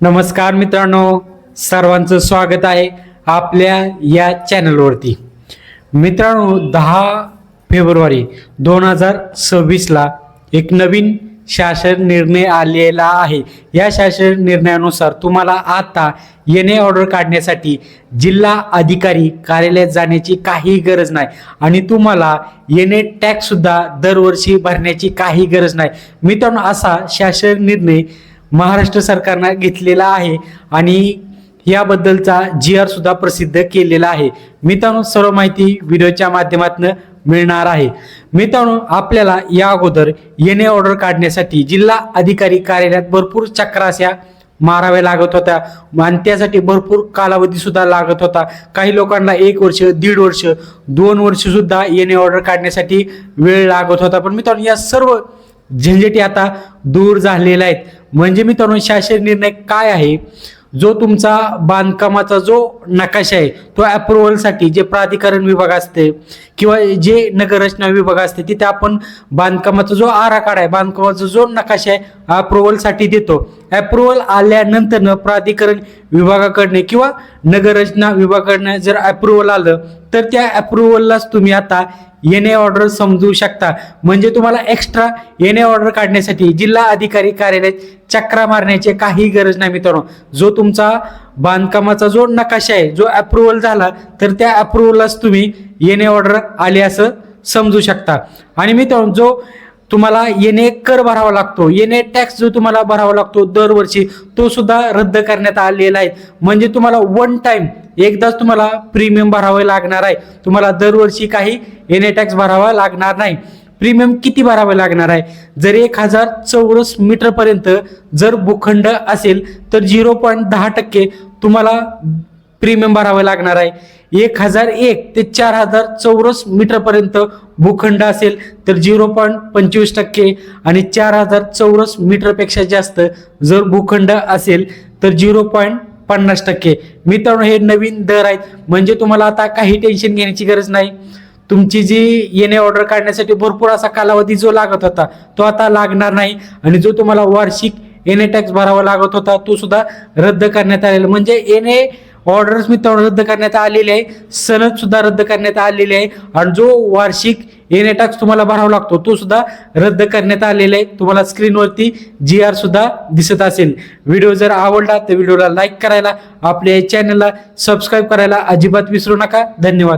नमस्कार मित्रांनो, सर्वांचं स्वागत आहे आपल्या या चॅनलवरती। मित्रांनो, 10 फेब्रुवारी 2026ला एक नवीन शासन निर्णय आलेला आहे। या शासन निर्णयानुसार तुम्हाला आता येणे ऑर्डर काढण्यासाठी जिल्हा अधिकारी कार्यालयात जाण्याची काही गरज नाही आणि तुम्हाला येणे टॅक्स सुद्धा दरवर्षी भरण्याची काही गरज नाही। मित्रांनो, असा शासन निर्णय महाराष्ट्र सरकारने घेतलेला आहे आणि याबद्दलचा GR सुद्धा प्रसिद्ध केलेला आहे। मित्रांनो, सर्व माहिती व्हिडिओच्या माध्यमातून मिळणार आहे। मित्रांनो, आपल्याला या अगोदर येणे ऑर्डर काढण्यासाठी जिल्हा अधिकारी कार्यालयात भरपूर चक्रास्या माराव्या लागत होत्या आणि त्यासाठी भरपूर कालावधी सुद्धा लागत होता। काही लोकांना 1 वर्ष, 1.5 वर्ष, 2 वर्ष सुद्धा येणे ऑर्डर काढण्यासाठी वेळ लागत होता। पण मित्रांनो, या सर्व झंझटी आता दूर झालेल्या आहेत। म्हणजे मित्रांनो, शासन निर्णय काय आहे, जो तुमचा बांधकामाचा जो नकाशा आहे तो अप्रूव्हलसाठी जे प्राधिकरण विभाग असते किंवा जे नगररचना विभाग असते तिथे आपण बांधकामाचा जो आराखडा आहे, बांधकामाचा जो नकाशा आहे अप्रूव्हलसाठी देतो। अप्रूव्हल आल्यानंतर प्राधिकरण विभागाकडनं किंवा नगररचना विभागाकडनं जर अप्रूव्हल आलं तर त्या अप्रूव्हललाच तुम्ही आता येणे ऑर्डर समजू शकता। म्हणजे तुम्हाला एक्स्ट्रा येणे ऑर्डर काढण्यासाठी जिल्हा अधिकारी कार्यालयात चक्रा मारण्याची काही गरज नाही। मित्रांनो, जो तुमचा बांधकामाचा जो नकाशा आहे जो अप्रूव्हल झाला तर त्या अप्रूव्हललाच तुम्ही येणे ऑर्डर आले असं समजू शकता। आणि मित्रांनो, जो तुम्हाला येणे कर भरावा लागतो, येणे टॅक्स जो तुम्हाला भरावा लागतो दरवर्षी, तो सुद्धा रद्द करण्यात आलेला आहे। म्हणजे तुम्हाला वन टाइम एकदाच तुम्हाला प्रीमियम भरावे लागणार आहे। तुम्हाला दरवर्षी काही येणे टॅक्स भरावा लागणार नाही। प्रीमियम किती भरावे लागणार आहे, जर 1000 चौरस मीटर पर्यंत जर भूखंड असेल तर 0.10% तुम्हाला प्रीमियम भरावे लागणार आहे। 1001 ते 4000 चौरस मीटर पर्यंत भूखंड असेल तर 0.25% आणि 4000 चौरस मीटर पेक्षा जास्त जर भूखंड असेल तर 0.50%। मित्रांनो, हे नवीन दर आहेत। म्हणजे तुम्हाला आता काही टेन्शन घेण्याची गरज नाही। तुमची जी येणे ऑर्डर काढण्यासाठी भरपूर असा कालावधी जो लागत होता तो आता लागणार नाही आणि जो तुम्हाला वार्षिक येणे टॅक्स भरावा लागत होता तो सुद्धा रद्द करण्यात आलेला। म्हणजे येणे ऑर्डर्स मित्रांनो रद्द करण्यात आलेले आहे, सनद सुद्धा रद्द करण्यात आलेले आहे आणि जो वार्षिक येणे टॅक्स तुम्हाला भरावा लागतो तो सुद्धा रद्द करण्यात आलेला आहे। तुम्हाला स्क्रीनवरती GR सुद्धा दिसत असेल। व्हिडिओ जर आवडला तर व्हिडिओला लाईक करायला, आपल्या चॅनलला सबस्क्राईब करायला अजिबात विसरू नका। धन्यवाद।